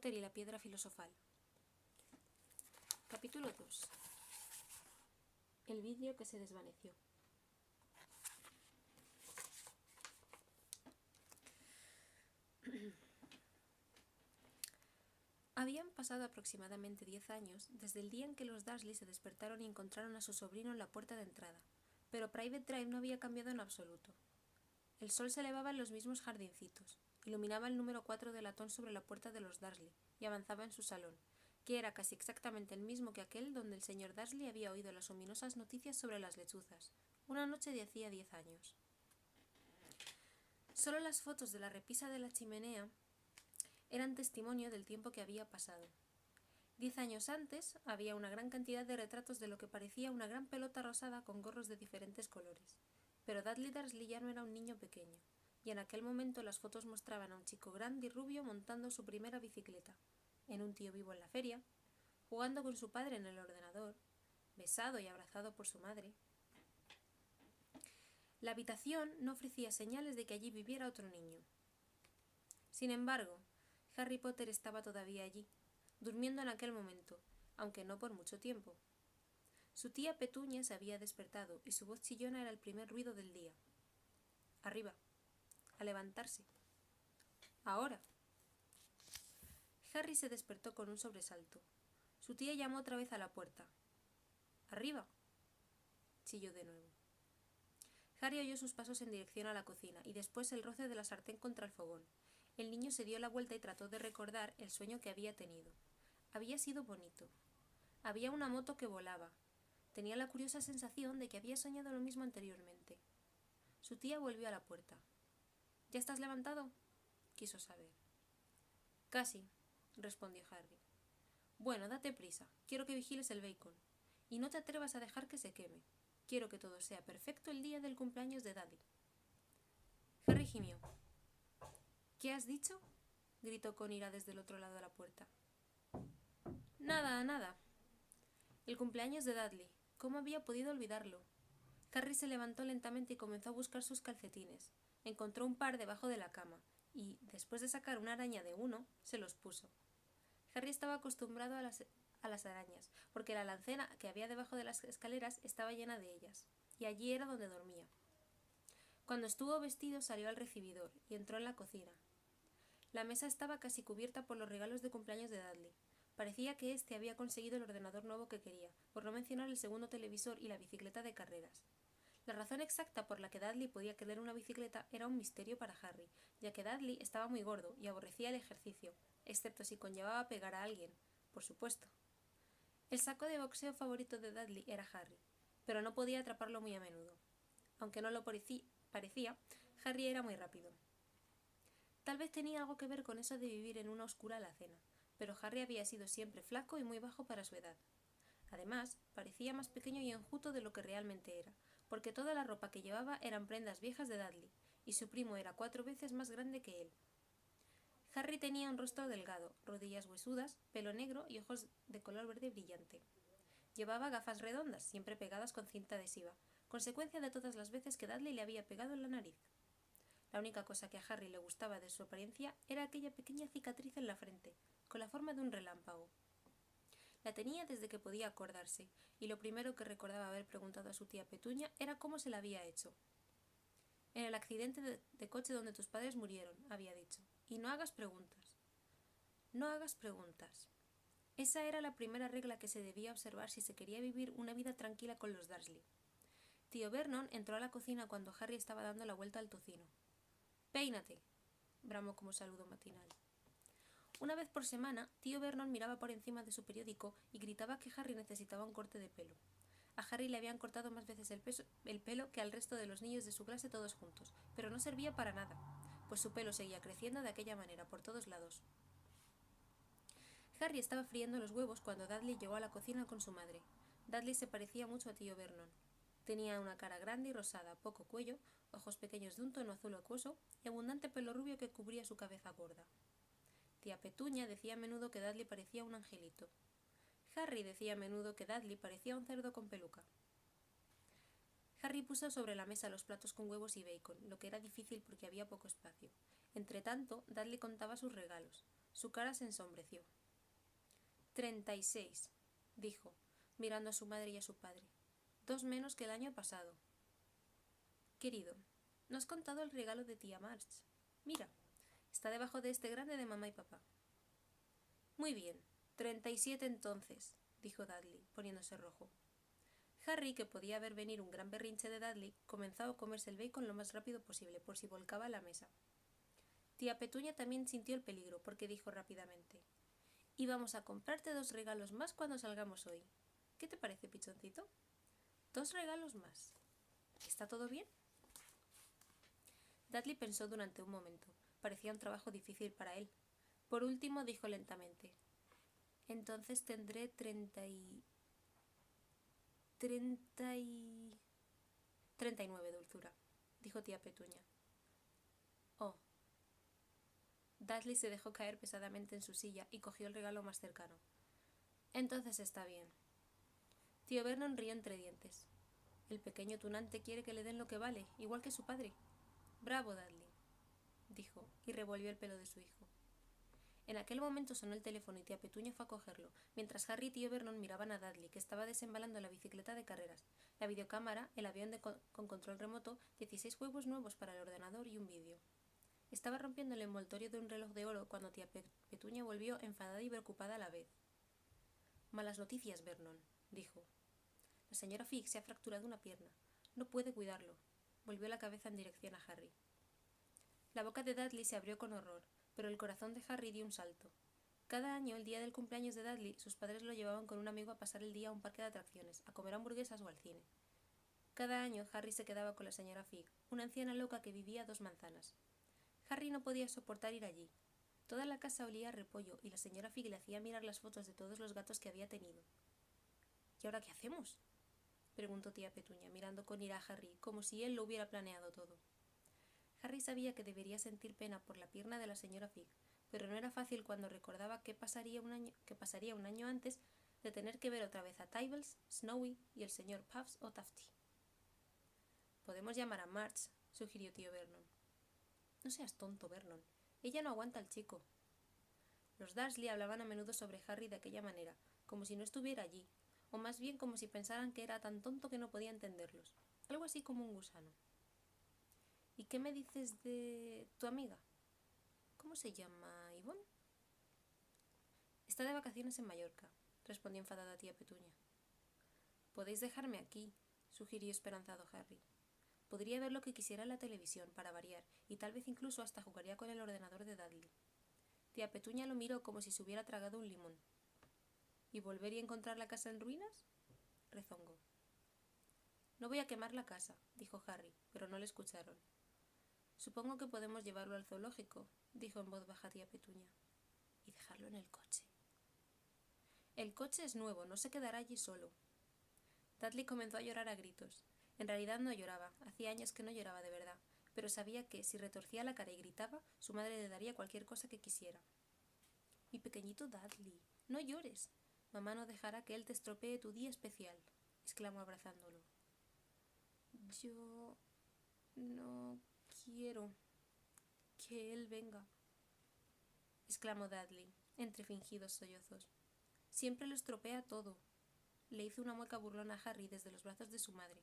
Potter y la piedra filosofal. Capítulo 2. El vidrio que se desvaneció. Habían pasado aproximadamente 10 años desde el día en que los Dursley se despertaron y encontraron a su sobrino en la puerta de entrada, pero Private Drive no había cambiado en absoluto. El sol se elevaba en los mismos jardincitos, iluminaba el número 4 de latón sobre la puerta de los Dursley y avanzaba en su salón, que era casi exactamente el mismo que aquel donde el señor Dursley había oído las ominosas noticias sobre las lechuzas, una noche de hacía 10 años. Solo las fotos de la repisa de la chimenea eran testimonio del tiempo que había pasado. 10 años antes había una gran cantidad de retratos de lo que parecía una gran pelota rosada con gorros de diferentes colores. Pero Dudley Dursley ya no era un niño pequeño, y en aquel momento las fotos mostraban a un chico grande y rubio montando su primera bicicleta, en un tío vivo en la feria, jugando con su padre en el ordenador, besado y abrazado por su madre. La habitación no ofrecía señales de que allí viviera otro niño. Sin embargo, Harry Potter estaba todavía allí, durmiendo en aquel momento, aunque no por mucho tiempo. Su tía Petunia se había despertado y su voz chillona era el primer ruido del día. Arriba. A levantarse. Ahora. Harry se despertó con un sobresalto. Su tía llamó otra vez a la puerta. Arriba. Chilló de nuevo. Harry oyó sus pasos en dirección a la cocina y después el roce de la sartén contra el fogón. El niño se dio la vuelta y trató de recordar el sueño que había tenido. Había sido bonito. Había una moto que volaba. Tenía la curiosa sensación de que había soñado lo mismo anteriormente. Su tía volvió a la puerta. ¿Ya estás levantado?, quiso saber. Casi, respondió Harry. Bueno, date prisa. Quiero que vigiles el bacon. Y no te atrevas a dejar que se queme. Quiero que todo sea perfecto el día del cumpleaños de Daddy. Harry gimió. ¿Qué has dicho?, gritó con ira desde el otro lado de la puerta. Nada, nada. El cumpleaños de Dudley. ¿Cómo había podido olvidarlo? Harry se levantó lentamente y comenzó a buscar sus calcetines. Encontró un par debajo de la cama y, después de sacar una araña de uno, se los puso. Harry estaba acostumbrado a las arañas, porque la alacena que había debajo de las escaleras estaba llena de ellas, y allí era donde dormía. Cuando estuvo vestido salió al recibidor y entró en la cocina. La mesa estaba casi cubierta por los regalos de cumpleaños de Dudley. Parecía que éste había conseguido el ordenador nuevo que quería, por no mencionar el segundo televisor y la bicicleta de carreras. La razón exacta por la que Dudley podía querer una bicicleta era un misterio para Harry, ya que Dudley estaba muy gordo y aborrecía el ejercicio, excepto si conllevaba pegar a alguien, por supuesto. El saco de boxeo favorito de Dudley era Harry, pero no podía atraparlo muy a menudo. Aunque no lo parecía, Harry era muy rápido. Tal vez tenía algo que ver con eso de vivir en una oscura alacena, pero Harry había sido siempre flaco y muy bajo para su edad. Además, parecía más pequeño y enjuto de lo que realmente era, porque toda la ropa que llevaba eran prendas viejas de Dudley, y su primo era 4 veces más grande que él. Harry tenía un rostro delgado, rodillas huesudas, pelo negro y ojos de color verde brillante. Llevaba gafas redondas, siempre pegadas con cinta adhesiva, consecuencia de todas las veces que Dudley le había pegado en la nariz. La única cosa que a Harry le gustaba de su apariencia era aquella pequeña cicatriz en la frente, con la forma de un relámpago. La tenía desde que podía acordarse, y lo primero que recordaba haber preguntado a su tía Petunia era cómo se la había hecho. En el accidente de coche donde tus padres murieron, había dicho, y no hagas preguntas. No hagas preguntas. Esa era la primera regla que se debía observar si se quería vivir una vida tranquila con los Dursley. Tío Vernon entró a la cocina cuando Harry estaba dando la vuelta al tocino. «Péinate», bramó como saludo matinal. Una vez por semana, tío Vernon miraba por encima de su periódico y gritaba que Harry necesitaba un corte de pelo. A Harry le habían cortado más veces el pelo que al resto de los niños de su clase todos juntos, pero no servía para nada, pues su pelo seguía creciendo de aquella manera por todos lados. Harry estaba friendo los huevos cuando Dudley llegó a la cocina con su madre. Dudley se parecía mucho a tío Vernon. Tenía una cara grande y rosada, poco cuello, ojos pequeños de un tono azul acuoso y abundante pelo rubio que cubría su cabeza gorda. Tía Petunia decía a menudo que Dudley parecía un angelito. Harry decía a menudo que Dudley parecía un cerdo con peluca. Harry puso sobre la mesa los platos con huevos y bacon, lo que era difícil porque había poco espacio. Entretanto, Dudley contaba sus regalos. Su cara se ensombreció. 36, dijo, mirando a su madre y a su padre. 2 menos que el año pasado. Querido, no has contado el regalo de tía March. Mira, está debajo de este grande de mamá y papá. Muy bien, 37 entonces, dijo Dudley, poniéndose rojo. Harry, que podía ver venir un gran berrinche de Dudley, comenzó a comerse el bacon lo más rápido posible, por si volcaba la mesa. Tía Petunia también sintió el peligro, porque dijo rápidamente: «Y vamos a comprarte 2 regalos más cuando salgamos hoy. ¿Qué te parece, pichoncito? 2 regalos más. ¿Está todo bien?» Dudley pensó durante un momento. Parecía un trabajo difícil para él. Por último dijo lentamente: «Entonces tendré 39, dulzura», dijo tía Petunia. «Oh». Dudley se dejó caer pesadamente en su silla y cogió el regalo más cercano. «Entonces está bien». Tío Vernon rió entre dientes. «El pequeño tunante quiere que le den lo que vale, igual que su padre». «Bravo, Dudley», dijo, y revolvió el pelo de su hijo. En aquel momento sonó el teléfono y tía Petunia fue a cogerlo, mientras Harry y tío Vernon miraban a Dudley, que estaba desembalando la bicicleta de carreras, la videocámara, el avión con control remoto, 16 juegos nuevos para el ordenador y un vídeo. Estaba rompiendo el envoltorio de un reloj de oro cuando tía Petunia volvió enfadada y preocupada a la vez. «Malas noticias, Vernon», dijo. «La señora Figg se ha fracturado una pierna. No puede cuidarlo». Volvió la cabeza en dirección a Harry. La boca de Dudley se abrió con horror, pero el corazón de Harry dio un salto. Cada año, el día del cumpleaños de Dudley, sus padres lo llevaban con un amigo a pasar el día a un parque de atracciones, a comer hamburguesas o al cine. Cada año, Harry se quedaba con la señora Figg, una anciana loca que vivía a 2 manzanas. Harry no podía soportar ir allí. Toda la casa olía a repollo y la señora Figg le hacía mirar las fotos de todos los gatos que había tenido. «¿Y ahora qué hacemos?», preguntó tía Petunia, mirando con ira a Harry, como si él lo hubiera planeado todo. Harry sabía que debería sentir pena por la pierna de la señora Figg, pero no era fácil cuando recordaba que pasaría un año antes de tener que ver otra vez a Tybballs, Snowy y el señor Puffs o Tufty. «Podemos llamar a March», sugirió tío Vernon. «No seas tonto, Vernon. Ella no aguanta al chico». Los Dursley hablaban a menudo sobre Harry de aquella manera, como si no estuviera allí, o más bien como si pensaran que era tan tonto que no podía entenderlos, algo así como un gusano. «¿Y qué me dices de tu amiga? ¿Cómo se llama, Yvonne?» «Está de vacaciones en Mallorca», respondió enfadada tía Petunia. «Podéis dejarme aquí», sugirió esperanzado Harry. Podría ver lo que quisiera en la televisión, para variar, y tal vez incluso hasta jugaría con el ordenador de Dudley. Tía Petunia lo miró como si se hubiera tragado un limón. «¿Y volver y encontrar la casa en ruinas?», rezongó. «No voy a quemar la casa», dijo Harry, pero no le escucharon. «Supongo que podemos llevarlo al zoológico», dijo en voz baja tía Petunia. «Y dejarlo en el coche». «El coche es nuevo, no se quedará allí solo». Dudley comenzó a llorar a gritos. En realidad no lloraba, hacía años que no lloraba de verdad, pero sabía que, si retorcía la cara y gritaba, su madre le daría cualquier cosa que quisiera. «Mi pequeñito Dudley, no llores. Mamá no dejará que él te estropee tu día especial», exclamó abrazándolo. «Yo no quiero que él venga», exclamó Dudley, entre fingidos sollozos. «Siempre lo estropea todo». Le hizo una mueca burlona a Harry desde los brazos de su madre.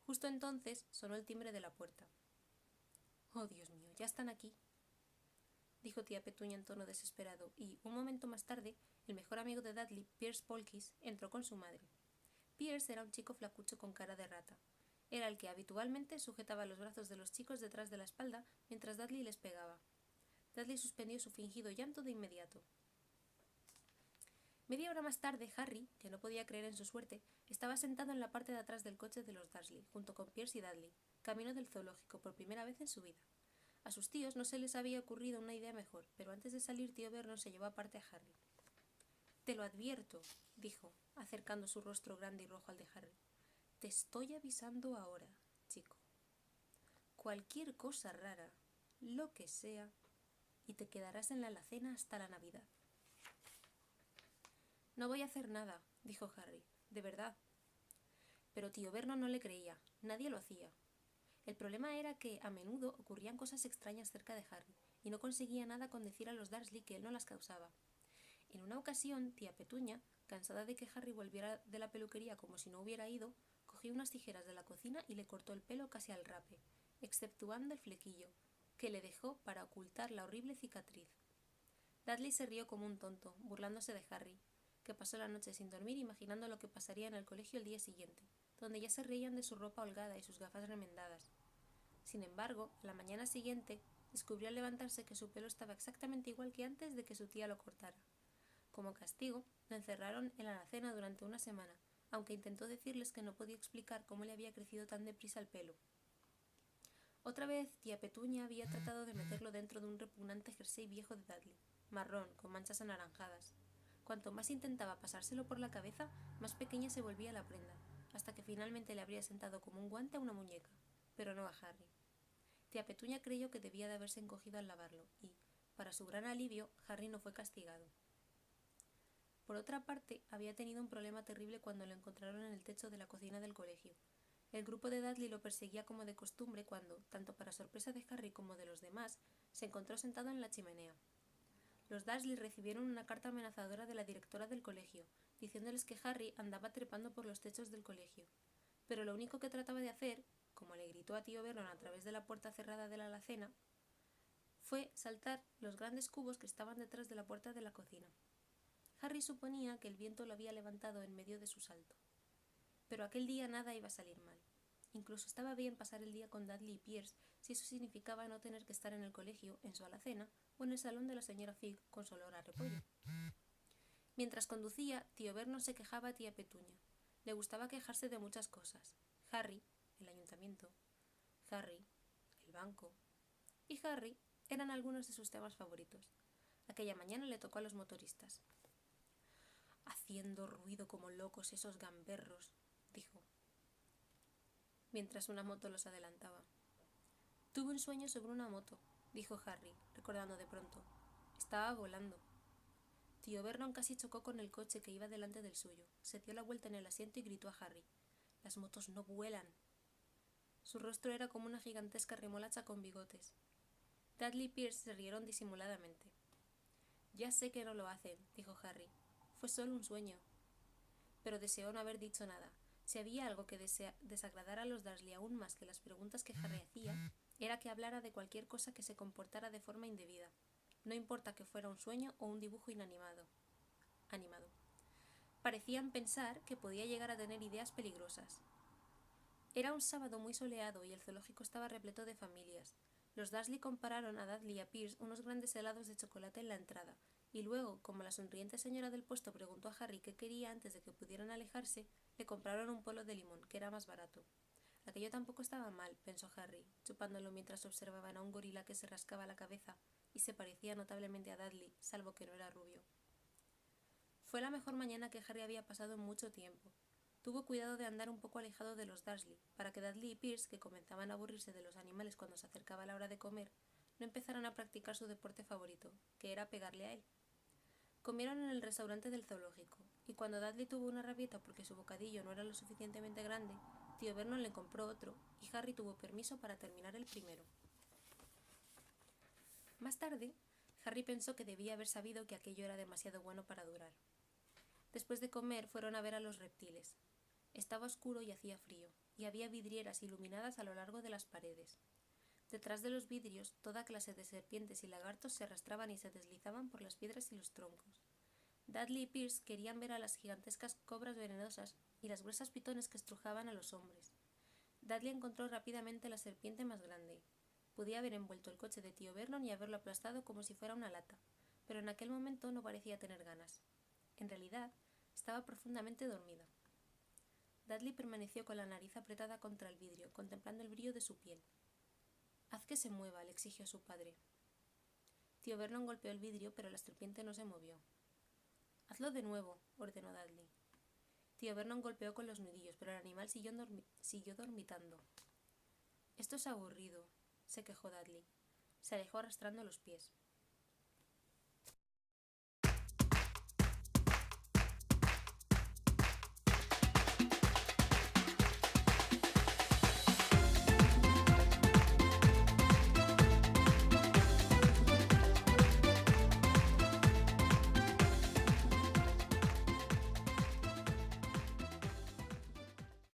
Justo entonces sonó el timbre de la puerta. «Oh, Dios mío, ya están aquí», dijo tía Petunia en tono desesperado, y, un momento más tarde, el mejor amigo de Dudley, Pierce Polkis, entró con su madre. Pierce era un chico flacucho con cara de rata. Era el que habitualmente sujetaba los brazos de los chicos detrás de la espalda mientras Dudley les pegaba. Dudley suspendió su fingido llanto de inmediato. Media hora más tarde, Harry, que no podía creer en su suerte, estaba sentado en la parte de atrás del coche de los Dursley, junto con Pierce y Dudley, camino del zoológico por primera vez en su vida. A sus tíos no se les había ocurrido una idea mejor, pero antes de salir tío Vernon se llevó aparte a Harry. «Te lo advierto», dijo, acercando su rostro grande y rojo al de Harry. «Te estoy avisando ahora, chico. Cualquier cosa rara, lo que sea, y te quedarás en la alacena hasta la Navidad». «No voy a hacer nada», dijo Harry, «de verdad». Pero tío Vernon no le creía, nadie lo hacía. El problema era que, a menudo, ocurrían cosas extrañas cerca de Harry, y no conseguía nada con decir a los Dursley que él no las causaba. En una ocasión, tía Petunia, cansada de que Harry volviera de la peluquería como si no hubiera ido, cogió unas tijeras de la cocina y le cortó el pelo casi al rape, exceptuando el flequillo, que le dejó para ocultar la horrible cicatriz. Dudley se rió como un tonto, burlándose de Harry, que pasó la noche sin dormir imaginando lo que pasaría en el colegio el día siguiente, donde ya se reían de su ropa holgada y sus gafas remendadas. Sin embargo, a la mañana siguiente, descubrió al levantarse que su pelo estaba exactamente igual que antes de que su tía lo cortara. Como castigo, lo encerraron en la alacena durante una semana, aunque intentó decirles que no podía explicar cómo le había crecido tan deprisa el pelo. Otra vez, tía Petunia había tratado de meterlo dentro de un repugnante jersey viejo de Dudley, marrón, con manchas anaranjadas. Cuanto más intentaba pasárselo por la cabeza, más pequeña se volvía la prenda, hasta que finalmente le habría sentado como un guante a una muñeca, pero no a Harry. Tía Petunia creyó que debía de haberse encogido al lavarlo, y, para su gran alivio, Harry no fue castigado. Por otra parte, había tenido un problema terrible cuando lo encontraron en el techo de la cocina del colegio. El grupo de Dudley lo perseguía como de costumbre cuando, tanto para sorpresa de Harry como de los demás, se encontró sentado en la chimenea. Los Dursley recibieron una carta amenazadora de la directora del colegio, diciéndoles que Harry andaba trepando por los techos del colegio. Pero lo único que trataba de hacer, como le gritó a tío Vernon a través de la puerta cerrada de la alacena, fue saltar los grandes cubos que estaban detrás de la puerta de la cocina. Harry suponía que el viento lo había levantado en medio de su salto. Pero aquel día nada iba a salir mal. Incluso estaba bien pasar el día con Dudley y Pierce si eso significaba no tener que estar en el colegio, en su alacena o en el salón de la señora Figg con su olor a repollo. Mientras conducía, tío Vernon se quejaba a tía Petunia. Le gustaba quejarse de muchas cosas. Harry, el ayuntamiento, Harry, el banco y Harry eran algunos de sus temas favoritos. Aquella mañana le tocó a los motoristas. «Haciendo ruido como locos esos gamberros», dijo, mientras una moto los adelantaba. «Tuve un sueño sobre una moto», dijo Harry, recordando de pronto. «Estaba volando». Tío Vernon casi chocó con el coche que iba delante del suyo. Se dio la vuelta en el asiento y gritó a Harry. «Las motos no vuelan». Su rostro era como una gigantesca remolacha con bigotes. Dudley y Pierce se rieron disimuladamente. «Ya sé que no lo hacen», dijo Harry. «Fue solo un sueño». Pero deseó no haber dicho nada. Si había algo que desagradara a los Dursley aún más que las preguntas que Harry hacía, era que hablara de cualquier cosa que se comportara de forma indebida, no importa que fuera un sueño o un dibujo animado. Parecían pensar que podía llegar a tener ideas peligrosas. Era un sábado muy soleado y el zoológico estaba repleto de familias. Los Dursley compararon a Dudley y a Pierce unos grandes helados de chocolate en la entrada, y luego, como la sonriente señora del puesto preguntó a Harry qué quería antes de que pudieran alejarse, le compraron un polo de limón, que era más barato. Aquello tampoco estaba mal, pensó Harry, chupándolo mientras observaban a un gorila que se rascaba la cabeza y se parecía notablemente a Dudley, salvo que no era rubio. Fue la mejor mañana que Harry había pasado en mucho tiempo. Tuvo cuidado de andar un poco alejado de los Dursley, para que Dudley y Pierce, que comenzaban a aburrirse de los animales cuando se acercaba la hora de comer, no empezaran a practicar su deporte favorito, que era pegarle a él. Comieron en el restaurante del zoológico, y cuando Dudley tuvo una rabieta porque su bocadillo no era lo suficientemente grande, tío Vernon le compró otro, y Harry tuvo permiso para terminar el primero. Más tarde, Harry pensó que debía haber sabido que aquello era demasiado bueno para durar. Después de comer fueron a ver a los reptiles. Estaba oscuro y hacía frío, y había vidrieras iluminadas a lo largo de las paredes. Detrás de los vidrios, toda clase de serpientes y lagartos se arrastraban y se deslizaban por las piedras y los troncos. Dudley y Pierce querían ver a las gigantescas cobras venenosas y las gruesas pitones que estrujaban a los hombres. Dudley encontró rápidamente la serpiente más grande. Podía haber envuelto el coche de tío Vernon y haberlo aplastado como si fuera una lata, pero en aquel momento no parecía tener ganas. En realidad, estaba profundamente dormida. Dudley permaneció con la nariz apretada contra el vidrio, contemplando el brillo de su piel. «Haz que se mueva», le exigió su padre. Tío Vernon golpeó el vidrio, pero la serpiente no se movió. «Hazlo de nuevo», ordenó Dudley. Tío Vernon golpeó con los nudillos, pero el animal siguió dormitando. «Esto es aburrido», se quejó Dudley. Se alejó arrastrando los pies.